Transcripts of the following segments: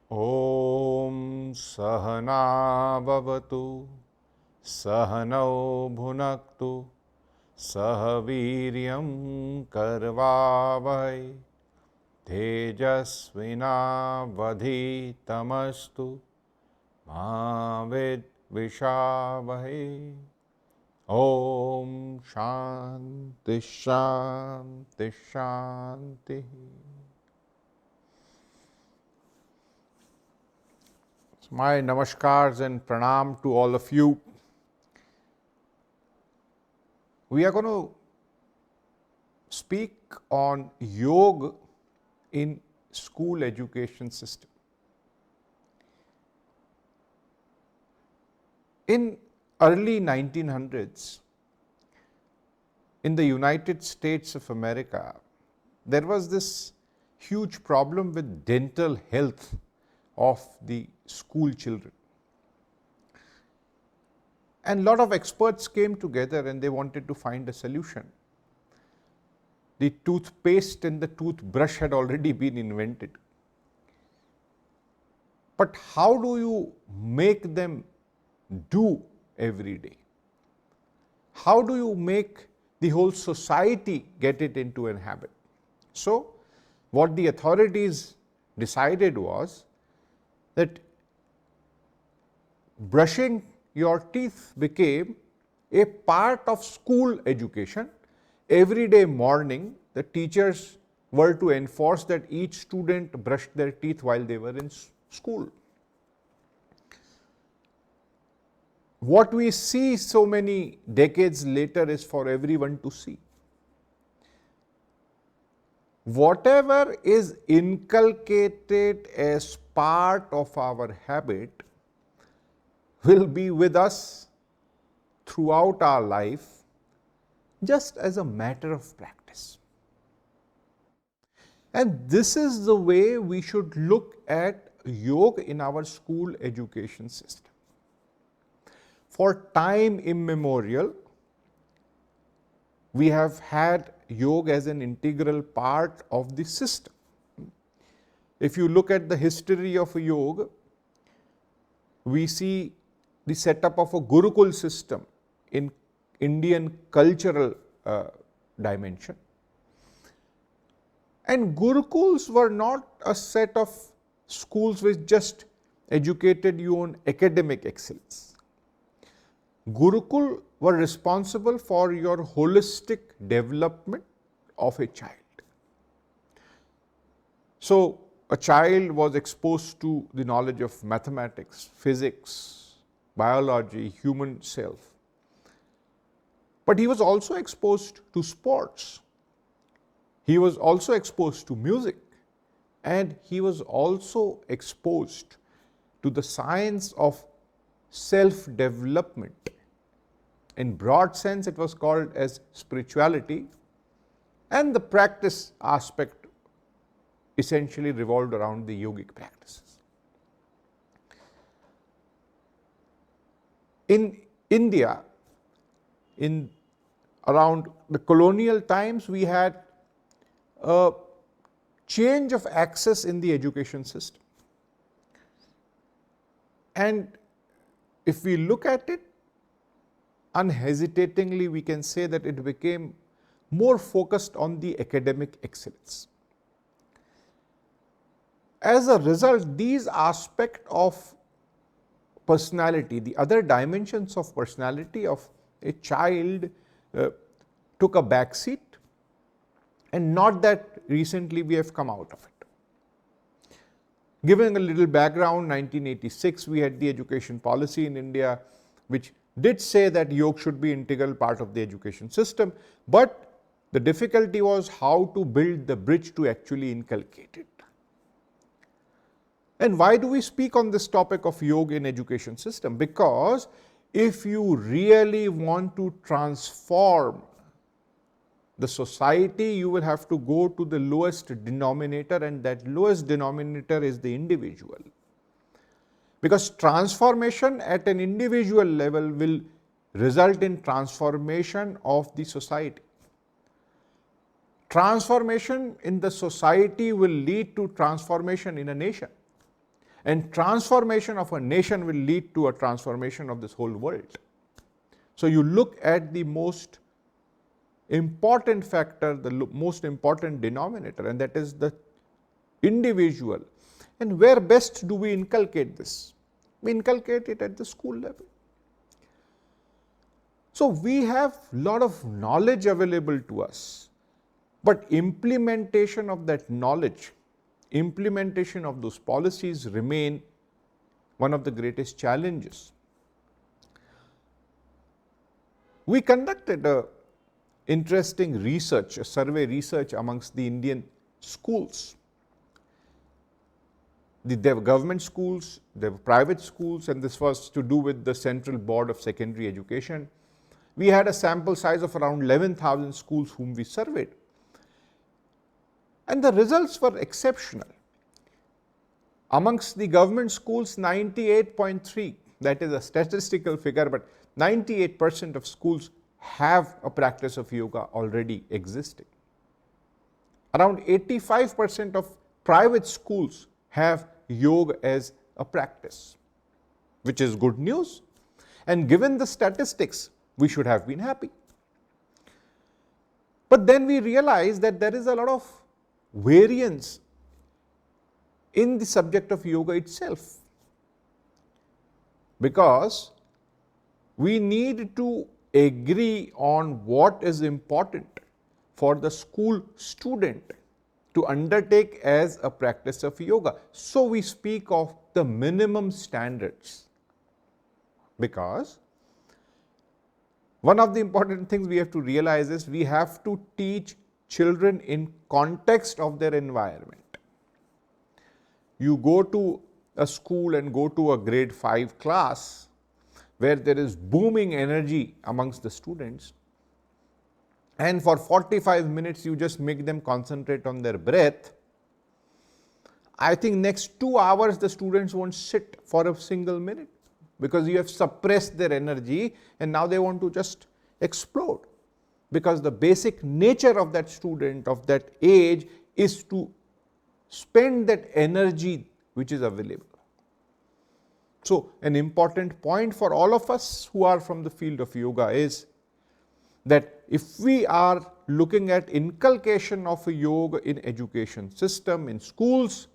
Om Sahana Bhavatu Sahanau Bhunaktu Sahaviryam Karvavai Tejasvina Vadhitamastu Mavid Vishavai. Om Shanti Shanti Shanti. My namaskars and pranam to all of you. We are going to speak on yoga in school education system. In early 1900s, in the United States of America, there was this huge problem with dental health of the school children. And a lot of experts came together and they wanted to find a solution. The toothpaste and the toothbrush had already been invented. But how do you make them do every day? How do you make the whole society get it into a habit? So, what the authorities decided was that brushing your teeth became a part of school education. Every day morning, the teachers were to enforce that each student brushed their teeth while they were in school. What we see so many decades later is for everyone to see. Whatever is inculcated as part of our habit will be with us throughout our life, just as a matter of practice. And this is the way we should look at yoga in our school education system. For time immemorial, we have had yoga as an integral part of the system. If you look at the history of yoga, we see the setup of a Gurukul system in Indian cultural dimension. And Gurukuls were not a set of schools which just educated you on academic excellence. Gurukul were responsible for your holistic development of a child. So, a child was exposed to the knowledge of mathematics, physics, biology, human self. But he was also exposed to sports. He was also exposed to music. And he was also exposed to the science of self-development. In broad sense, it was called as spirituality. And the practice aspect essentially revolved around the yogic practices. In India, in around the colonial times, we had a change of access in the education system. And if we look at it, unhesitatingly we can say that it became more focused on the academic excellence. As a result, these aspects of personality, the other dimensions of personality of a child took a back seat, and not that recently we have come out of it. Giving a little background, 1986 we had the education policy in India which did say that yoga should be an integral part of the education system, but the difficulty was how to build the bridge to actually inculcate it. And why do we speak on this topic of yoga in education system? Because if you really want to transform the society, you will have to go to the lowest denominator, and that lowest denominator is the individual. Because transformation at an individual level will result in transformation of the society. Transformation in the society will lead to transformation in a nation. And transformation of a nation will lead to a transformation of this whole world. So you look at the most important factor, the most important denominator, and that is the individual. And where best do we inculcate this? We inculcate it at the school level. So we have a lot of knowledge available to us, but implementation of that knowledge, implementation of those policies remain one of the greatest challenges. We conducted a interesting research, a survey research amongst the Indian schools. There were government schools, there were private schools, and this was to do with the Central Board of Secondary Education. We had a sample size of around 11,000 schools whom we surveyed. And the results were exceptional. Amongst the government schools, 98.3, that is a statistical figure, but 98% of schools have a practice of yoga already existing. Around 85% of private schools have yoga as a practice, which is good news. And given the statistics, we should have been happy. But then we realize that there is a lot of variance in the subject of yoga itself, because we need to agree on what is important for the school student to undertake as a practice of yoga. So we speak of the minimum standards, because one of the important things we have to realize is we have to teach children in context of their environment. You go to a school and go to a grade 5 class where there is booming energy amongst the students, and for 45 minutes you just make them concentrate on their breath. I think next 2 hours the students won't sit for a single minute, because you have suppressed their energy and now they want to just explode, because the basic nature of that student of that age is to spend that energy which is available. So an important point for all of us who are from the field of yoga is that if we are looking at inculcation of a yoga in education system, in schools,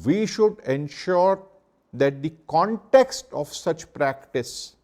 we should ensure that the context of such practice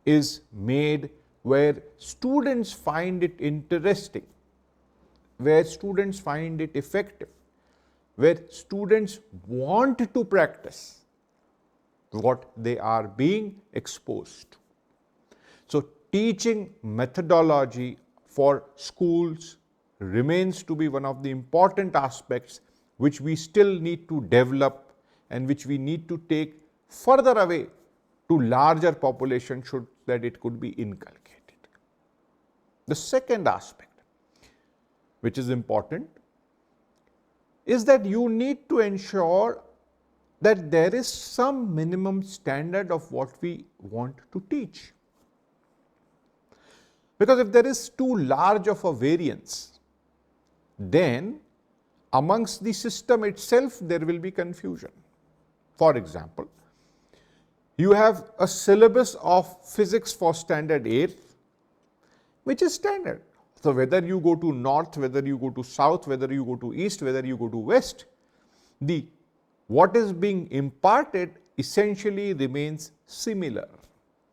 is made where students find it interesting, where students find it effective, where students want to practice what they are being exposed to. So teaching methodology for schools remains to be one of the important aspects which we still need to develop and which we need to take further away to larger population so that it could be inculcated. The second aspect which is important is that you need to ensure that there is some minimum standard of what we want to teach. Because if there is too large of a variance, then amongst the system itself there will be confusion. For example, you have a syllabus of physics for standard 8, which is standard. So whether you go to north, whether you go to south, whether you go to east, whether you go to west, what is being imparted essentially remains similar.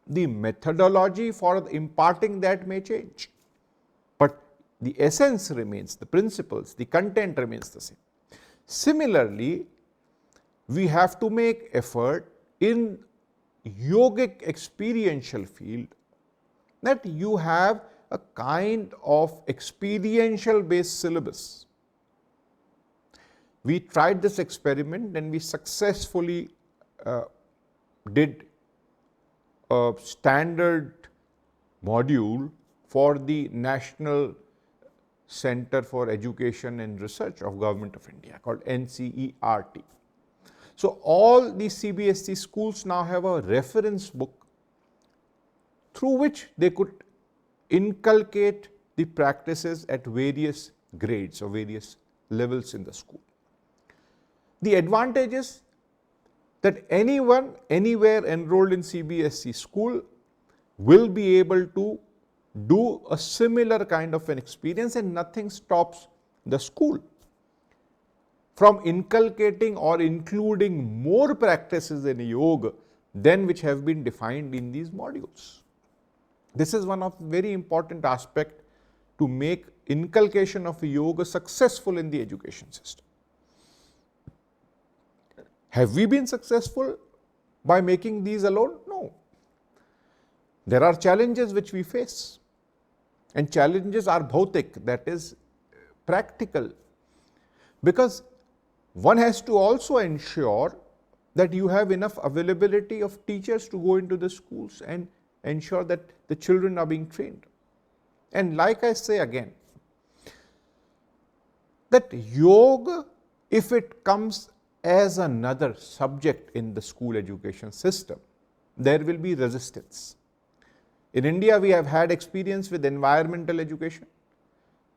The methodology for imparting that may change, but the essence remains, the principles, the content remains the same. Similarly, we have to make effort in yogic experiential field that you have a kind of experiential based syllabus. We tried this experiment and we successfully did a standard module for the National Center for Education and Research of Government of India called NCERT. So all the CBSE schools now have a reference book through which they could inculcate the practices at various grades or various levels in the school. The advantage is that anyone, anywhere enrolled in CBSE school will be able to do a similar kind of an experience, and nothing stops the school from inculcating or including more practices in yoga than which have been defined in these modules. This is one of the very important aspects to make inculcation of yoga successful in the education system. Have we been successful by making these alone? No. There are challenges which we face, and challenges are bhautik, that is practical, because one has to also ensure that you have enough availability of teachers to go into the schools and ensure that the children are being trained. And like I say again, that yoga, if it comes as another subject in the school education system, there will be resistance. In India, we have had experience with environmental education,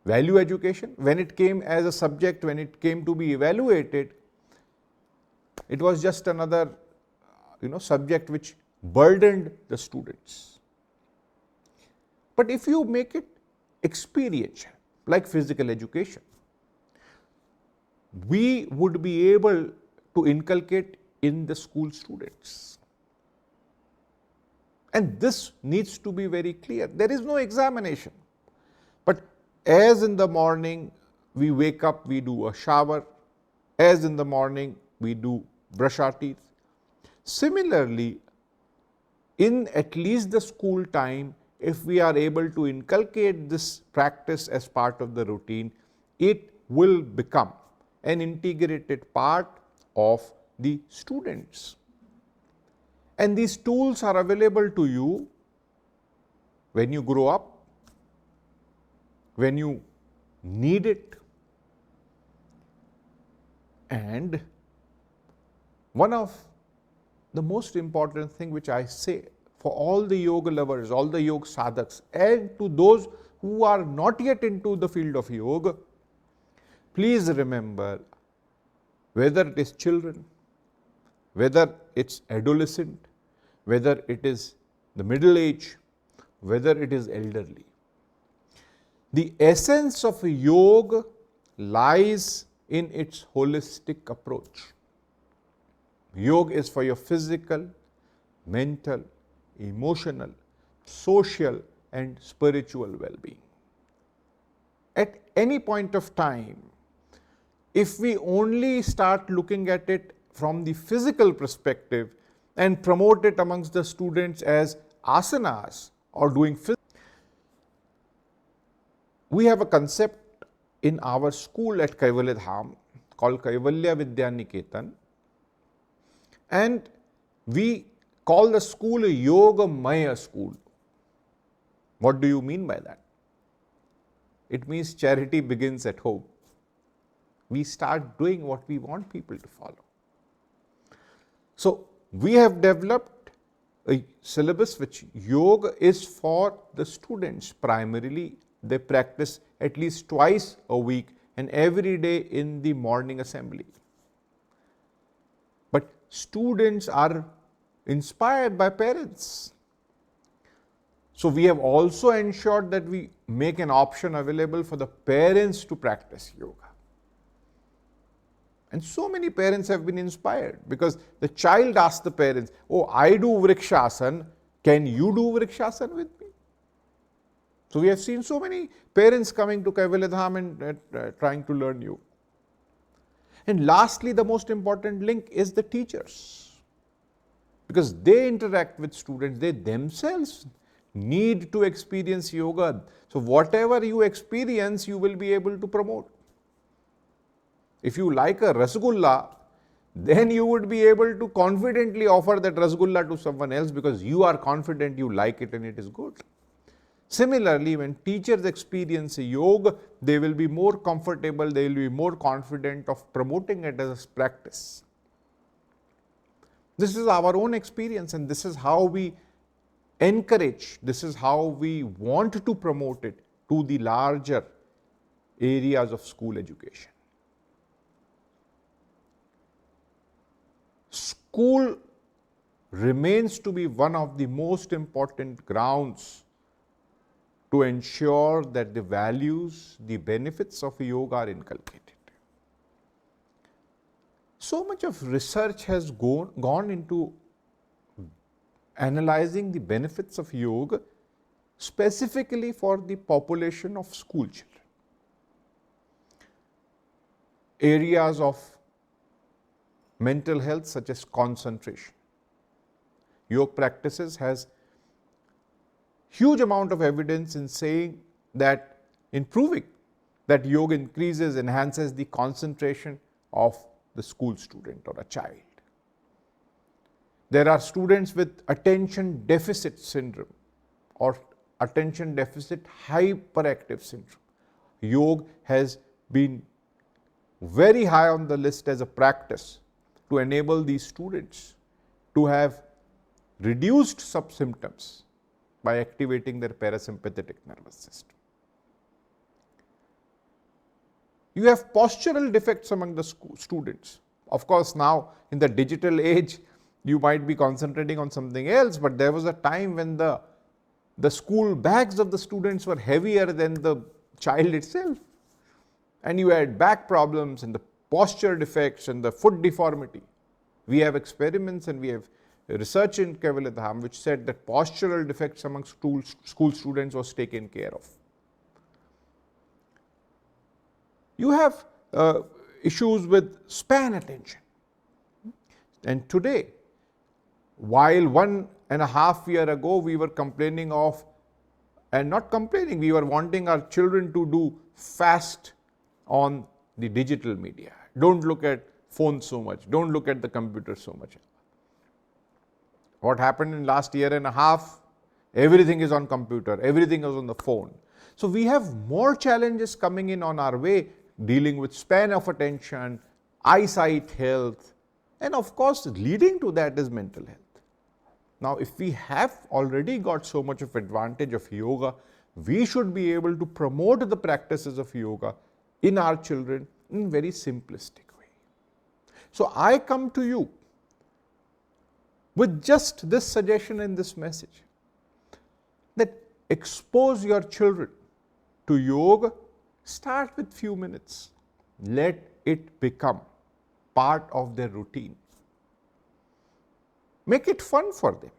value education. When it came as a subject, when it came to be evaluated, it was just another subject which burdened the students. But if you make it experiential, like physical education, we would be able to inculcate in the school students. And this needs to be very clear. There is no examination. But as in the morning we wake up, we do a shower. As in the morning we do brush our teeth. Similarly, in at least the school time, if we are able to inculcate this practice as part of the routine, it will become an integrated part of the students. And these tools are available to you when you grow up, when you need it. And one of the most important thing which I say for all the yoga lovers, all the yoga sadhaks, and to those who are not yet into the field of yoga, please remember, whether it is children, whether it's adolescent, whether it is the middle age, whether it is elderly, the essence of yoga lies in its holistic approach. Yoga is for your physical, mental, emotional, social and spiritual well-being. At any point of time, if we only start looking at it from the physical perspective and promote it amongst the students as asanas or doing physical, we have a concept in our school at Kaivalyadham called Kaivalyadham, and we call the school a Yoga Maya school. What do you mean by that? It means charity begins at home. We start doing what we want people to follow. So we have developed a syllabus which yoga is for the students. Primarily, they practice at least twice a week and every day in the morning assembly. But students are inspired by parents. So we have also ensured that we make an option available for the parents to practice yoga. And so many parents have been inspired because the child asks the parents, "Oh, I do Vrikshasana, can you do Vrikshasana with me?" So we have seen so many parents coming to Kaivalyadham and trying to learn yoga. And lastly, the most important link is the teachers, because they interact with students, they themselves need to experience yoga. So whatever you experience, you will be able to promote. If you like a rasgulla, then you would be able to confidently offer that rasgulla to someone else because you are confident you like it and it is good. Similarly, when teachers experience yoga, they will be more comfortable, they will be more confident of promoting it as a practice. This is our own experience and this is how we encourage, this is how we want to promote it to the larger areas of school education. school remains to be one of the most important grounds to ensure that the values, the benefits of yoga are inculcated. So much of research has gone into analyzing the benefits of yoga specifically for the population of school children. Areas of mental health such as concentration. Yoga practices has huge amount of evidence in saying that, in proving that yoga enhances the concentration of the school student or a child. There are students with attention deficit syndrome or attention deficit hyperactive syndrome. Yoga has been very high on the list as a practice to enable these students to have reduced symptoms by activating their parasympathetic nervous system. You have postural defects among the students. Of course, now in the digital age, you might be concentrating on something else, but there was a time when the school bags of the students were heavier than the child itself. And you had back problems and the posture defects and the foot deformity. We have experiments and we have research in Kaivalyadham which said that postural defects among school students was taken care of. You have issues with span attention. And today, while 1.5 years ago we were complaining of, and not complaining, we were wanting our children to do fast on the digital media. Don't look at phones so much, don't look at the computer so much. What happened in last 1.5 years? Everything is on computer, everything is on the phone. So we have more challenges coming in on our way, dealing with span of attention, eyesight health, and of course leading to that is mental health. Now if we have already got so much of advantage of yoga, we should be able to promote the practices of yoga in our children in a very simplistic way. So I come to you with just this suggestion and this message, that expose your children to yoga, start with few minutes, let it become part of their routine. Make it fun for them.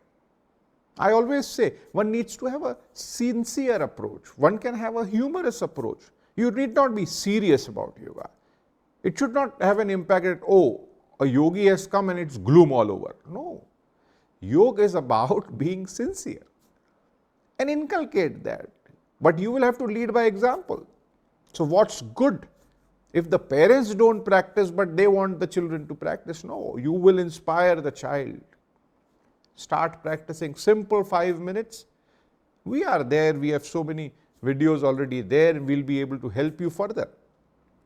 I always say one needs to have a sincere approach, one can have a humorous approach. You need not be serious about yoga. It should not have an impact that, oh, a yogi has come and it's gloom all over. No. Yoga is about being sincere and inculcate that. But you will have to lead by example. So what's good? If the parents don't practice but they want the children to practice, no, you will inspire the child. Start practicing simple 5 minutes. We are there, we have so many videos already there and we'll be able to help you further.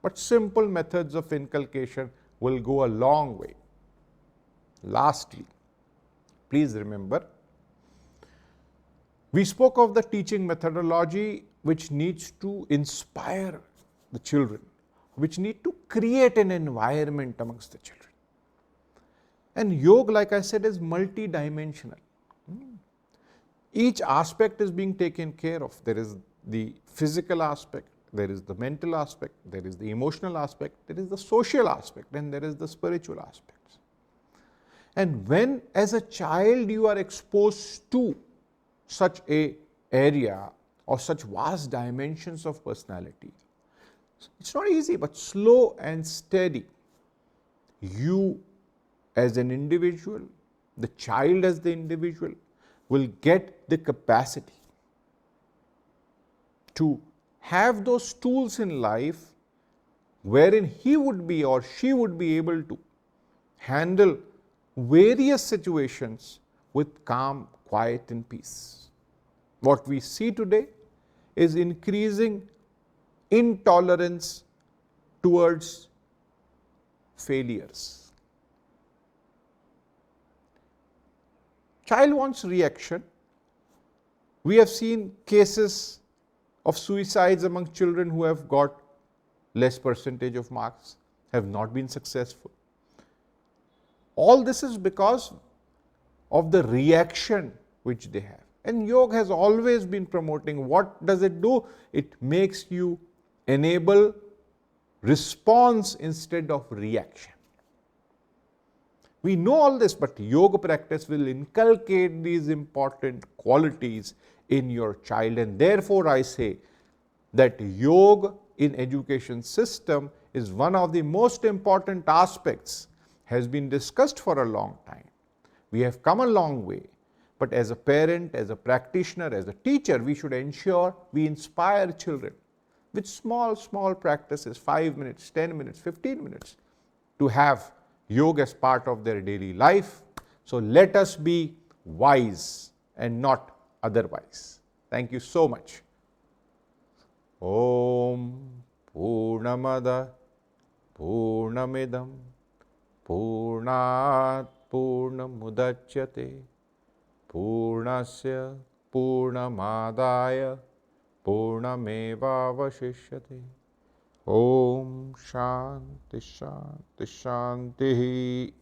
But simple methods of inculcation will go a long way. Lastly, please remember, we spoke of the teaching methodology which needs to inspire the children, which need to create an environment amongst the children. And yoga, like I said, is multidimensional. Each aspect is being taken care of. There is the physical aspect, there is the mental aspect, there is the emotional aspect, there is the social aspect, and there is the spiritual aspects. And when as a child you are exposed to such a area or such vast dimensions of personality, it's not easy, but slow and steady, you as an individual, the child as the individual, will get the capacity to have those tools in life wherein he would be or she would be able to handle various situations with calm, quiet and peace. What we see today is increasing intolerance towards failures. Child wants reaction. We have seen cases of suicides among children who have got less percentage of marks, have not been successful. All this is because of the reaction which they have. And yoga has always been promoting. What does it do? It makes you enable response instead of reaction. We know all this, but yoga practice will inculcate these important qualities in your child, and therefore I say that yoga in education system is one of the most important aspects, has been discussed for a long time. We have come a long way, but as a parent, as a practitioner, as a teacher, we should ensure we inspire children with small practices, 5 minutes, 10 minutes, 15 minutes, to have yoga as part of their daily life. So let us be wise and not otherwise. Thank you so much. Om Purnamada Purnamidam Purnat Purnamudachyate Purnasya Purnamadaya Purnamevavashishyate. Om Shanti Shanti Shanti.